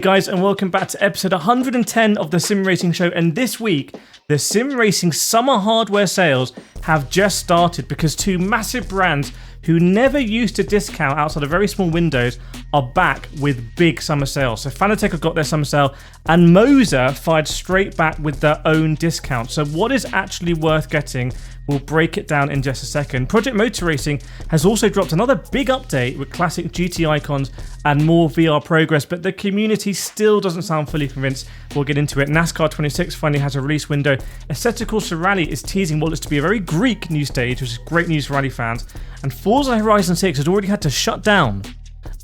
Guys, and welcome back to episode 110 of the Sim Racing Show. And this week, the Sim Racing summer hardware sales have just started because two massive brands who never used to discount outside of very small windows are back with big summer sales. So Fanatec have got their summer sale, and Moza fired straight back with their own discount. So what is actually worth getting? We'll break it down in just a second. Project Motor Racing has also dropped another big update with classic GT icons and more VR progress, but the community still doesn't sound fully convinced. We'll get into it. NASCAR 26 finally has a release window. ASETEK Rally is teasing what looks to be a very Greek new stage, which is great news for rally fans. And Forza Horizon 6 has already had to shut down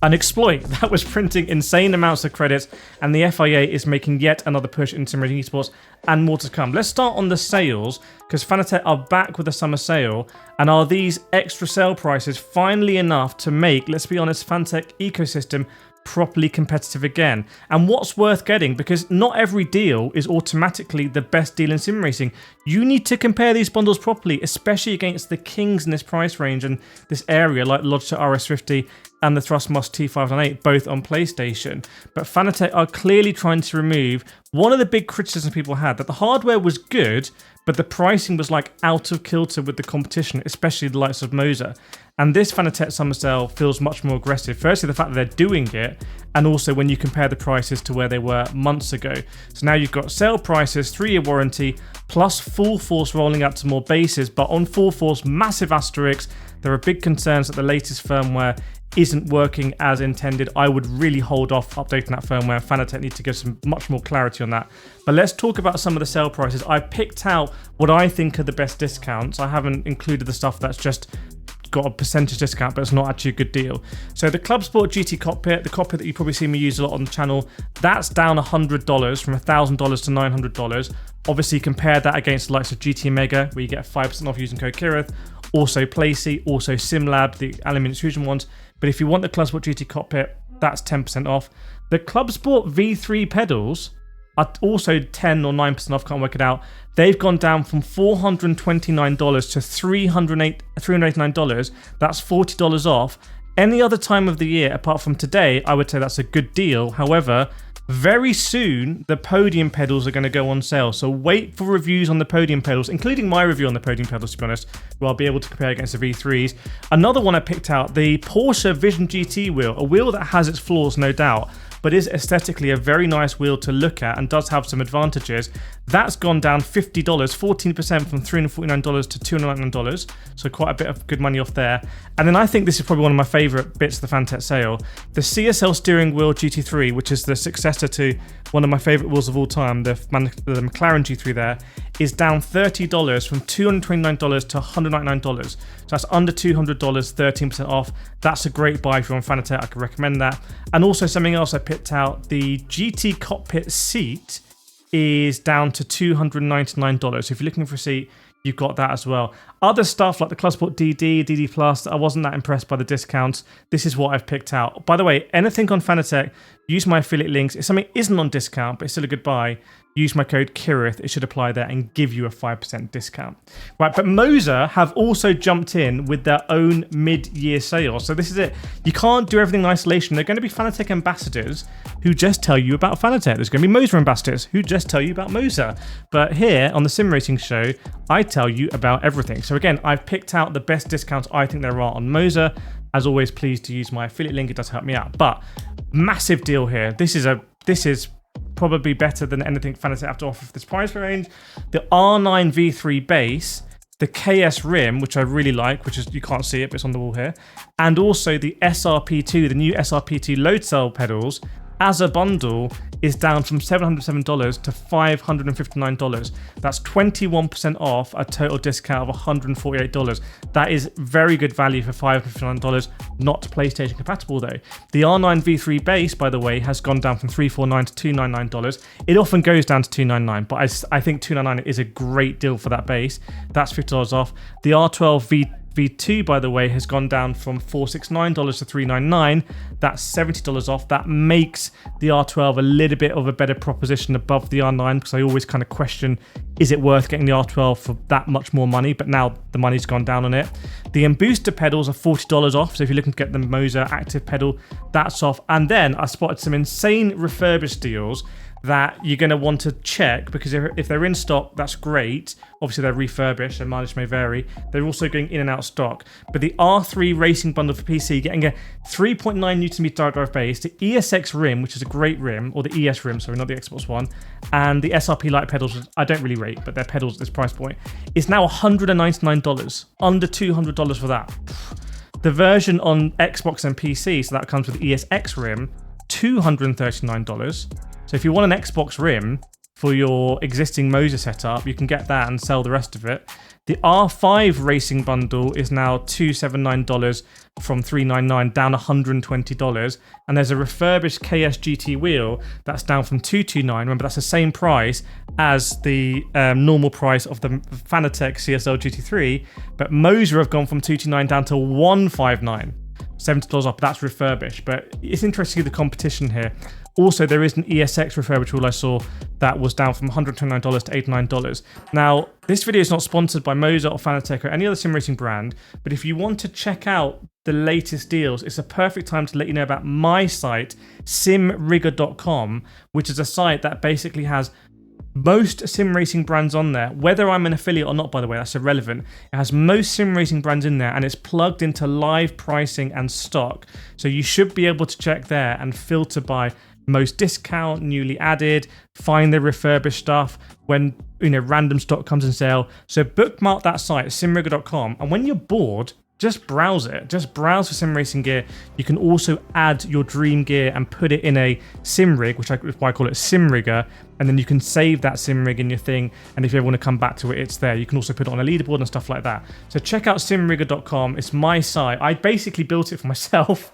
an exploit that was printing insane amounts of credits, and the FIA is making yet another push into sim racing esports, and more to come. Let's start on the sales, because Fanatec are back with a summer sale, and are these extra sale prices finally enough to make, let's be honest, Fanatec ecosystem properly competitive again? And what's worth getting, because not every deal is automatically the best deal in sim racing. You need to compare these bundles properly, especially against the kings in this price range and this area, like Logitech RS50 and the Thrustmaster T598, both on PlayStation. But Fanatec are clearly trying to remove one of the big criticisms people had, that the hardware was good, but the pricing was like out of kilter with the competition, especially the likes of Moza. And this Fanatec summer sale feels much more aggressive. Firstly, the fact that they're doing it, and also when you compare the prices to where they were months ago. So now you've got sale prices, 3-year warranty, plus full force rolling out to more bases. But on full force, massive asterisks. There are big concerns that the latest firmware isn't working as intended. I would really hold off updating that firmware. Fanatec need to give some much more clarity on that. But let's talk about some of the sale prices. I picked out what I think are the best discounts. I haven't included the stuff that's just got a percentage discount, but it's not actually a good deal. So the ClubSport GT Cockpit, the cockpit that you probably see me use a lot on the channel, that's down $100 from $1,000 to $900. Obviously compare that against the likes of GT Mega, where you get 5% off using code Kireth, also Placey, also SimLab, the aluminium extrusion ones. But if you want the ClubSport GT Cockpit, that's 10% off. The ClubSport V3 pedals are also 10 or 9% off, can't work it out. They've gone down from $429 to $389. That's $40 off. Any other time of the year, apart from today, I would say that's a good deal. However, very soon, the podium pedals are going to go on sale. So wait for reviews on the podium pedals, including my review on the podium pedals, to be honest, where I'll be able to compare against the V3s. Another one I picked out, the Porsche Vision GT wheel, a wheel that has its flaws, no doubt, but is aesthetically a very nice wheel to look at and does have some advantages. That's gone down $50, 14% from $349 to $299, so quite a bit of good money off there. And then I think this is probably one of my favourite bits of the Fanatec sale. The CSL Steering Wheel GT3, which is the successor to one of my favourite wheels of all time, the McLaren G3 there, is down $30 from $229 to $199. So that's under $200, 13% off. That's a great buy if you're on Fanatec, I could recommend that. And also something else I picked out, the GT Cockpit seat is down to $299. So if you're looking for a seat, you've got that as well. Other stuff like the ClubSport DD Plus, I wasn't that impressed by the discounts. This is what I've picked out. By the way, anything on Fanatec, use my affiliate links. If something isn't on discount, but it's still a good buy, use my code Kireth. It should apply there and give you a 5% discount. Right, but Moza have also jumped in with their own mid-year sale. So this is it. You can't do everything in isolation. They're going to be Fanatec ambassadors who just tell you about Fanatec. There's going to be Moza ambassadors who just tell you about Moza. But here on the Sim Racing Show, I tell you about everything. So again, I've picked out the best discounts I think there are on Moza. As always, please do use my affiliate link. It does help me out. But massive deal here. This is probably better than anything Fanatec have to offer for this price range. The R9 V3 base, the KS rim, which I really like, which is, you can't see it, but it's on the wall here, and also the SRP2, the new SRP2 load cell pedals, as a bundle, is down from $707 to $559. That's 21% off a total discount of $148. That is very good value for $559, not PlayStation compatible though. The R9 V3 base, by the way, has gone down from $349 to $299. It often goes down to $299, but I think $299 is a great deal for that base. That's $50 off. The R12 V2, by the way, has gone down from $469 to $399. That's $70 off. That makes the R12 a little bit of a better proposition above the R9, because I always kind of question, is it worth getting the R12 for that much more money? But now the money's gone down on it. The mBooster pedals are $40 off, so if you're looking to get the Moza active pedal, that's off. And then I spotted some insane refurbished deals that you're going to want to check, because if they're in stock, that's great. Obviously, they're refurbished, and mileage may vary. They're also going in and out of stock. But the R3 Racing Bundle for PC, getting a 3.9 Nm direct drive base, the ESX rim, which is a great rim, or the ES rim, sorry, not the Xbox One, and the SRP light pedals, which I don't really rate, but they're pedals at this price point, is now $199, under $200 for that. The version on Xbox and PC, so that comes with the ESX rim, $239. So if you want an Xbox rim for your existing Moza setup, you can get that and sell the rest of it. The R5 Racing Bundle is now $279 from $399, down $120. And there's a refurbished KS GT wheel that's down from $229. Remember, that's the same price as the normal price of the Fanatec CSL GT3. But Moza have gone from $229 down to $159. $70 off, but that's refurbished. But it's interesting to see the competition here. Also, there is an ESX refurbished wheel I saw that was down from $129 to $89. Now, this video is not sponsored by Moza or Fanatec or any other sim racing brand, but if you want to check out the latest deals, it's a perfect time to let you know about my site, simrigger.com, which is a site that basically has most sim racing brands on there. Whether I'm an affiliate or not, by the way, that's irrelevant. It has most sim racing brands in there, and it's plugged into live pricing and stock. So you should be able to check there and filter by most discount, newly added, find the refurbished stuff when random stock comes in sale. So bookmark that site, simrigger.com, and when you're bored, just browse it. Just browse for sim racing gear. You can also add your dream gear and put it in a sim rig, which I call it Sim Rigger, and then you can save that sim rig in your thing, and if you ever want to come back to it, it's there. You can also put it on a leaderboard and stuff like that. So check out simrigger.com. It's my site. I basically built it for myself,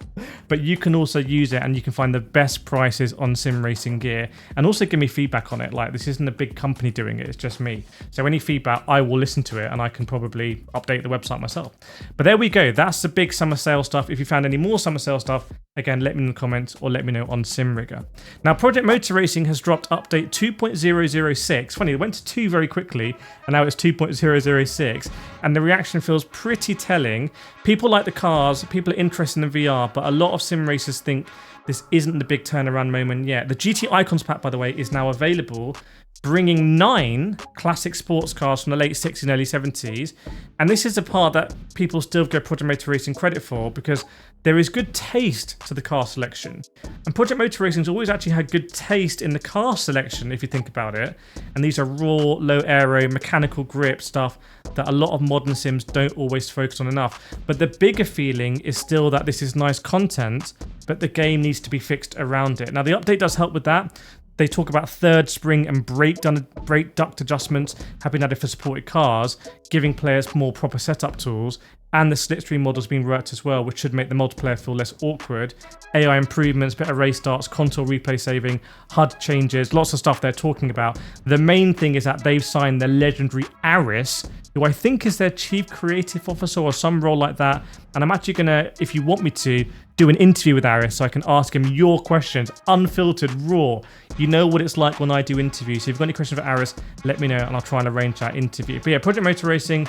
but you can also use it, and you can find the best prices on sim racing gear, and also give me feedback on it. Like, this isn't a big company doing it, it's just me. So any feedback, I will listen to it, and I can probably update the website myself. But there we go. That's the big summer sale stuff. If you found any more summer sale stuff, again, let me know in the comments or let me know on SimRigger. Now, Project Motor Racing has dropped update 2.006. Funny, it went to 2 very quickly, and now it's 2.006, and the reaction feels pretty telling. People like the cars, people are interested in VR, but a lot of sim racers think this isn't the big turnaround moment yet. The GT Icons pack, by the way, is now available, bringing 9 classic sports cars from the late 60s and early 70s. And this is the part that people still give Project Motor Racing credit for, because there is good taste to the car selection. And Project Motor Racing's always actually had good taste in the car selection, if you think about it. And these are raw, low aero, mechanical grip stuff that a lot of modern sims don't always focus on enough. But the bigger feeling is still that this is nice content, but the game needs to be fixed around it. Now, the update does help with that. They talk about third spring and brake duct adjustments have been added for supported cars, giving players more proper setup tools, and the slipstream models being worked as well, which should make the multiplayer feel less awkward. AI improvements, better race starts, console replay saving, HUD changes, lots of stuff they're talking about. The main thing is that they've signed the legendary Aris, who I think is their chief creative officer or some role like that. And I'm actually going to, if you want me to, do an interview with Aris so I can ask him your questions, unfiltered, raw. You know what it's like when I do interviews. So if you've got any questions for Aris, let me know and I'll try and arrange that interview. But yeah, Project Motor Racing,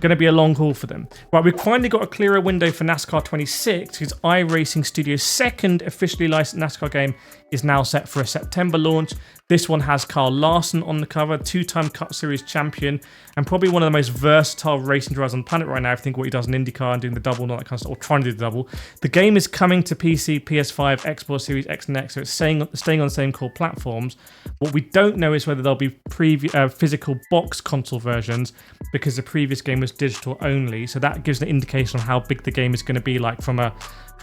going to be a long haul for them. Right, we've finally got a clearer window for NASCAR 26 because iRacing Studios' second officially licensed NASCAR game is now set for a September launch. This one has Kyle Larson on the cover, 2-time Cup Series champion, and probably one of the most versatile racing drivers on the planet right now. If you think what he does in IndyCar and doing the double and all that kind of stuff, or trying to do the double. The game is coming to PC, PS5, Xbox Series X and X, so it's staying on the same core platforms. What we don't know is whether there'll be physical box console versions, because the previous game was digital only, so that gives an indication of how big the game is going to be, like from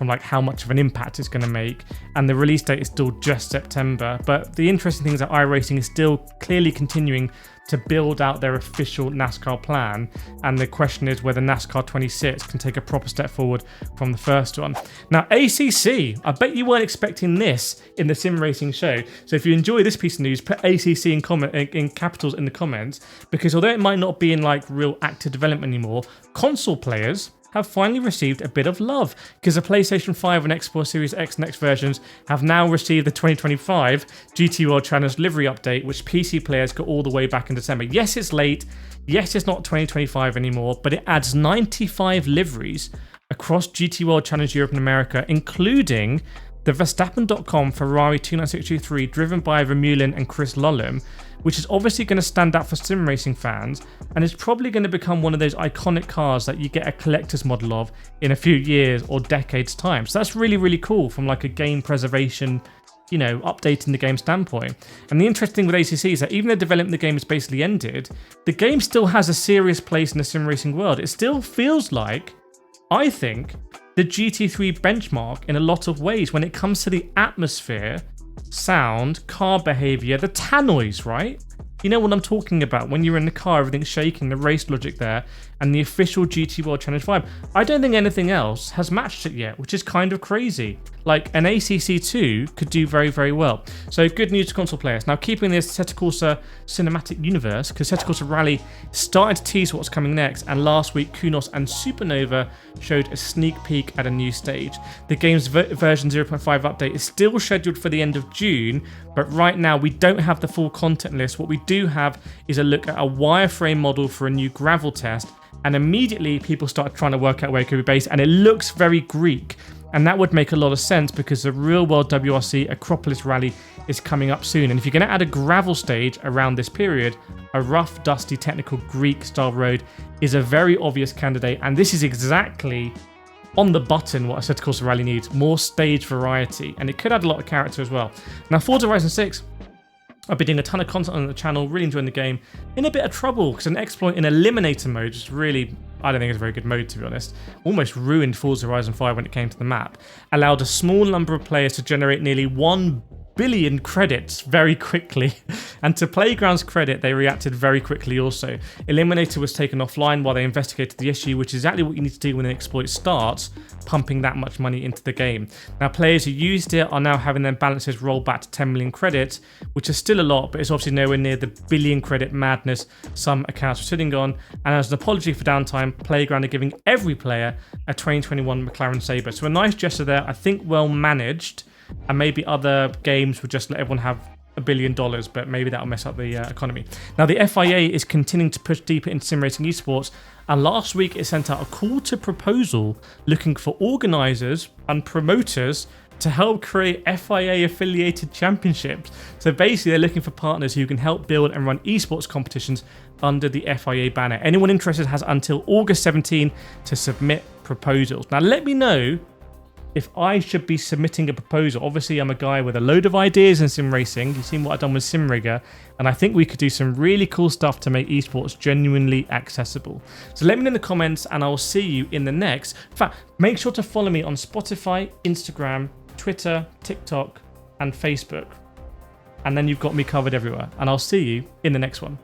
like how much of an impact it's going to make. And the release date is still just September. But the interesting thing is that iRacing is still clearly continuing to build out their official NASCAR plan, and the question is whether NASCAR 26 can take a proper step forward from the first one. Now, ACC, I bet you weren't expecting this in the sim racing show, so if you enjoy this piece of news, put ACC in capitals in the comments, because although it might not be in like real active development anymore, console players have finally received a bit of love, because the PlayStation 5 and Xbox Series X and X versions have now received the 2025 GT World Challenge livery update, which PC players got all the way back in December. Yes, it's late. Yes, it's not 2025 anymore, but it adds 95 liveries across GT World Challenge Europe and America, including the Verstappen.com Ferrari 296 GT3 driven by Vermeulen and Chris Lullum, which is obviously going to stand out for sim racing fans, and is probably going to become one of those iconic cars that you get a collector's model of in a few years or decades time. So that's really, really cool from like a game preservation, updating the game standpoint. And the interesting thing with ACC is that even though development of the game is basically ended, the game still has a serious place in the sim racing world. It still feels like, I think, the GT3 benchmark in a lot of ways when it comes to the atmosphere, sound, car behavior, the tannoys, right? You know what I'm talking about when you're in the car, everything's shaking, the race logic there, and the official GT World Challenge vibe. I don't think anything else has matched it yet, which is kind of crazy. Like an ACC2 could do very, very well. So good news to console players. Now, keeping the Assetto Corsa cinematic universe, because Assetto Corsa Rally started to tease what's coming next, and last week Kunos and Supernova showed a sneak peek at a new stage. The game's version 0.5 update is still scheduled for the end of June, but right now we don't have the full content list. What we do have is a look at a wireframe model for a new gravel test, and immediately people start trying to work out where it could be based, and it looks very Greek. And that would make a lot of sense because the real-world WRC Acropolis Rally is coming up soon. And if you're going to add a gravel stage around this period, a rough, dusty, technical Greek-style road is a very obvious candidate. And this is exactly on the button what Assetto Corsa Rally needs, more stage variety. And it could add a lot of character as well. Now, Forza Horizon 6, I've been doing a ton of content on the channel, really enjoying the game. In a bit of trouble because an exploit in Eliminator mode is really, I don't think it's a very good mode, to be honest. Almost ruined Forza Horizon 5 when it came to the map. Allowed a small number of players to generate nearly 1 billion credits very quickly. And to Playground's credit, they reacted very quickly also. Eliminator was taken offline while they investigated the issue, which is exactly what you need to do when an exploit starts, pumping that much money into the game. Now, players who used it are now having their balances roll back to 10 million credits, which is still a lot, but it's obviously nowhere near the billion credit madness some accounts are sitting on. And as an apology for downtime, Playground are giving every player a 2021 McLaren Sabre. So a nice gesture there, I think well managed, and maybe other games would just let everyone have $1 billion, but maybe that'll mess up the economy. Now, the FIA is continuing to push deeper into sim racing esports, and last week it sent out a call to proposal looking for organisers and promoters to help create FIA affiliated championships. So basically, they're looking for partners who can help build and run esports competitions under the FIA banner. Anyone interested has until August 17 to submit proposals. Now, let me know if I should be submitting a proposal. Obviously, I'm a guy with a load of ideas in sim racing. You've seen what I've done with SimRigger, and I think we could do some really cool stuff to make esports genuinely accessible. So let me know in the comments, and I'll see you in the next. In fact, make sure to follow me on Spotify, Instagram, Twitter, TikTok, and Facebook. And then you've got me covered everywhere. And I'll see you in the next one.